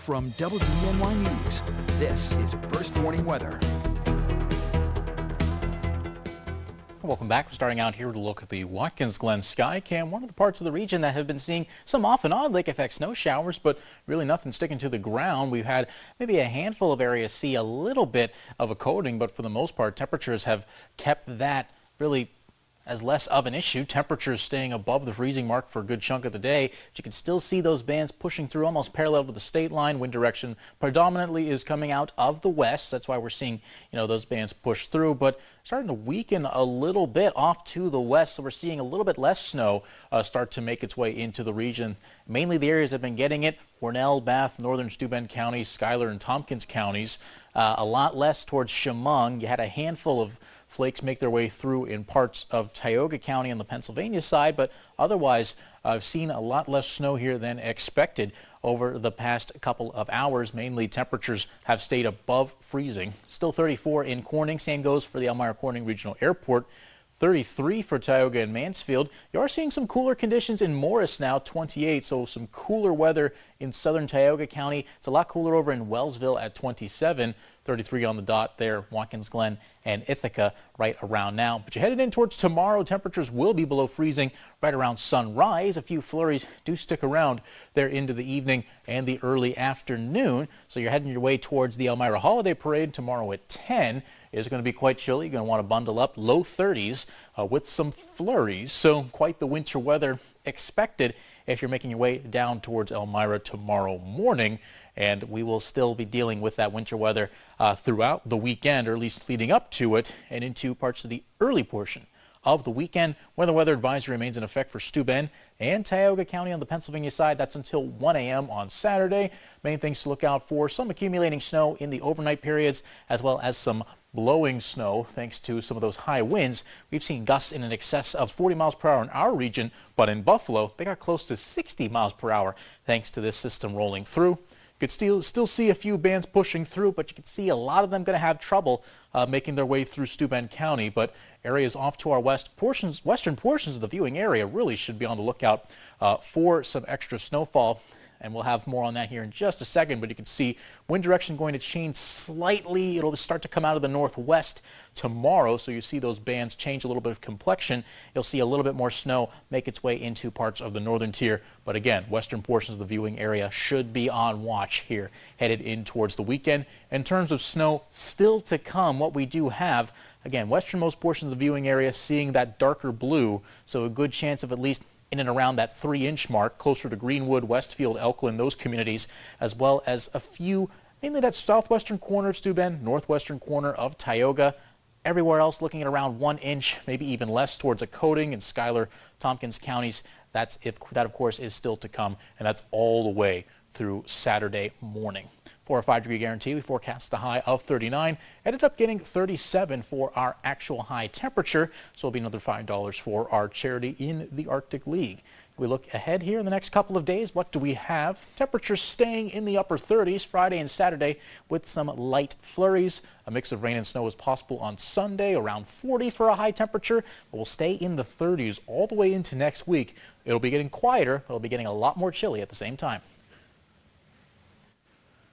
From WENY News, this is First Warning Weather. Welcome back. We're starting out here with a look at the Watkins Glen sky cam, one of the parts of the region that have been seeing some off and on lake effect snow showers, but really nothing sticking to the ground. We've had maybe a handful of areas see a little bit of a coating, but for the most part, temperatures have kept that really as less of an issue. Temperatures staying above the freezing mark for a good chunk of the day. But you can still see those bands pushing through almost parallel to the state line. Wind direction predominantly is coming out of the west. That's why we're seeing, those bands push through, but starting to weaken a little bit off to the west. So we're seeing a little bit less snow start to make its way into the region. Mainly the areas that have been getting it: Hornell, Bath, northern Steuben counties, Schuyler and Tompkins counties. A lot less towards Chemung. You had a handful of flakes make their way through in parts of Tioga County on the Pennsylvania side, but otherwise I've seen a lot less snow here than expected over the past couple of hours. Mainly temperatures have stayed above freezing. Still 34 in Corning. Same goes for the Elmira Corning Regional Airport. 33 for Tioga and Mansfield. You are seeing some cooler conditions in Morris now, 28, so some cooler weather in southern Tioga County. It's a lot cooler over in Wellsville at 27, 33 on the dot there, Watkins Glen and Ithaca right around now. But you're headed in towards tomorrow. Temperatures will be below freezing right around sunrise. A few flurries do stick around there into the evening and the early afternoon. So you're heading your way towards the Elmira Holiday Parade tomorrow at 10. It's going to be quite chilly. You're going to want to bundle up. Low 30s with some flurries. So quite the winter weather expected if you're making your way down towards Elmira tomorrow morning. And we will still be dealing with that winter weather throughout the weekend, or at least leading up to it and into parts of the early portion of the weekend, when the weather advisory remains in effect for Steuben and Tioga County on the Pennsylvania side. That's until 1 a.m. on Saturday. Main things to look out for: some accumulating snow in the overnight periods, as well as some blowing snow thanks to some of those high winds. We've seen gusts in an excess of 40 miles per hour in our region, but in Buffalo they got close to 60 miles per hour thanks to this system rolling through. You could still see a few bands pushing through, but you can see a lot of them going to have trouble making their way through Steuben County. But areas off to our western portions of the viewing area really should be on the lookout for some extra snowfall. And we'll have more on that here in just a second, but you can see wind direction going to change slightly. It'll start to come out of the northwest tomorrow, so you see those bands change a little bit of complexion. You'll see a little bit more snow make its way into parts of the northern tier. But again, western portions of the viewing area should be on watch here, headed in towards the weekend. In terms of snow still to come, what we do have, again, westernmost portions of the viewing area seeing that darker blue, so a good chance of at least in and around that 3-inch mark, closer to Greenwood, Westfield, Elkland, those communities, as well as a few, mainly that southwestern corner of Steuben, northwestern corner of Tioga. Everywhere else looking at around 1 inch, maybe even less towards a coating in Schuyler, Tompkins counties. That, of course, is still to come, and that's all the way through Saturday morning. For a 5-degree guarantee, we forecast the high of 39. Ended up getting 37 for our actual high temperature, so it'll be another $5 for our charity in the Arctic League. We look ahead here in the next couple of days. What do we have? Temperatures staying in the upper 30s Friday and Saturday with some light flurries. A mix of rain and snow is possible on Sunday, around 40 for a high temperature, but we'll stay in the 30s all the way into next week. It'll be getting quieter, but it'll be getting a lot more chilly at the same time.